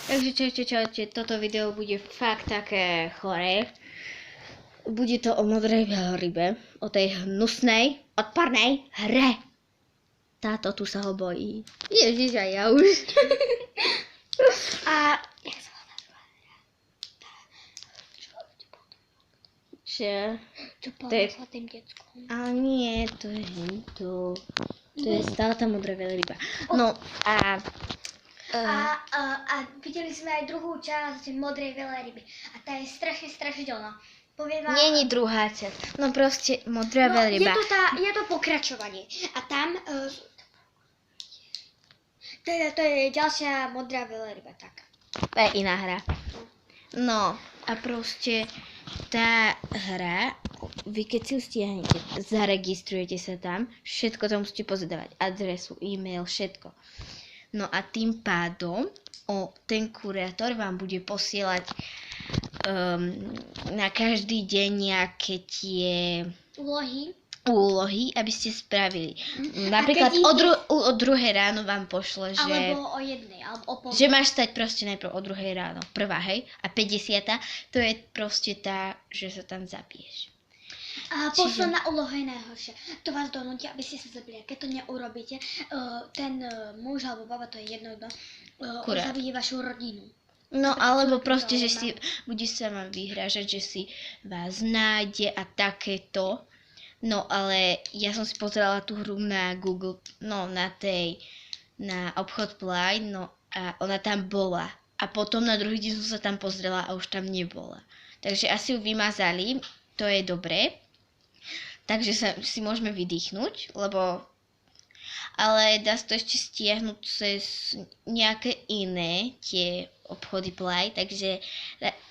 Takže čaute, toto video bude fakt také choré. Bude to o modrej veľrybe, o tej hnusnej, odpornej hre. Táto tu sa ho bojí. Ježiš, aj ja už. A jak sa volá druhá hra? Čo povedal sa tým deckom? Ale nie, to je hento. To je stále tá modrá veľryba. No a... A videli sme aj druhú časť modrej veľryby. A tá je strašne strašidelná. Poviem vám... Není druhá časť. No proste modrá veľryba. Je to pokračovanie. A tam... to je ďalšia modrá veľryba, tak. To je iná hra. No a proste tá hra, vy keď si ju stiahnete, zaregistrujete sa tam, všetko tam musíte pozadávať, adresu, e-mail, všetko. No a tým pádom ten kurátor vám bude posielať na každý deň nejaké tie úlohy, aby ste spravili. Napríklad o 2 ráno vám pošle, že... Alebo o 1, alebo o pol. Že máš stať proste najprv o 2 ráno. Prvá, hej? A 50, to je proste tá, že sa tam zabiješ. A posledná úloha je najhoršia. To vás donútia, aby ste sa zabili. Keď to neurobíte, ten muž alebo baba, to je jedno, zabije vašu rodinu. No alebo proste, že si bude sa vám vyhrážať, že si vás nájde a takéto. No ale ja som si pozerala tú hru na Google, no na obchod Play, no a ona tam bola. A potom na druhý deň som sa tam pozrela a už tam nebola. Takže asi ju vymazali, to je dobré. Takže si môžeme vydýchnuť, ale dá sa to ešte stiahnuť cez nejaké iné tie obchody Play, takže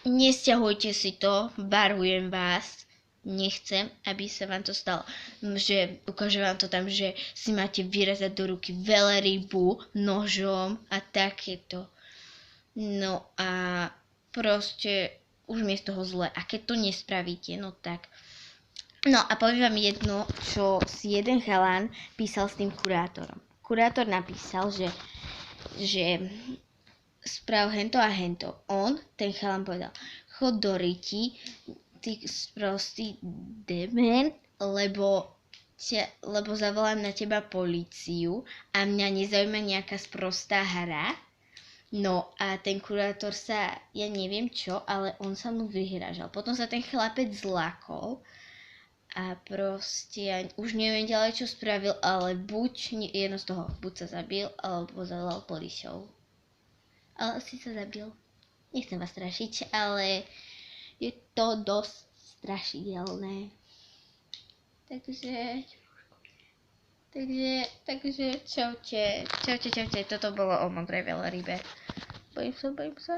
nesťahujte si to, varujem vás. Nechcem, aby sa vám to stalo, že ukáže vám to tam, že si máte vyrezať do ruky veľrybu nožom a takéto. No a proste už mi je z toho zle. A keď to nespravíte, no tak... No a poviem vám jedno, čo si jeden chalan písal s tým kurátorom. Kurátor napísal, že sprav hento a hento. Ten chalan povedal, chod do riti, ty sprostý dement, lebo zavolám na teba políciu a mňa nezaujíma nejaká sprostá hra. No a ten kurátor ja neviem čo, ale on sa mu vyhrážal. Potom sa ten chlapec zlakol a proste ja už neviem ďalej čo spravil, ale jedno z toho, buď sa zabil, alebo zavolal políciou. Ale asi sa zabil. Nechcem vás strašiť, ale je to dosť strašidelné. Takže čaute. Toto bolo o modrej veľrybe. Bojím sa.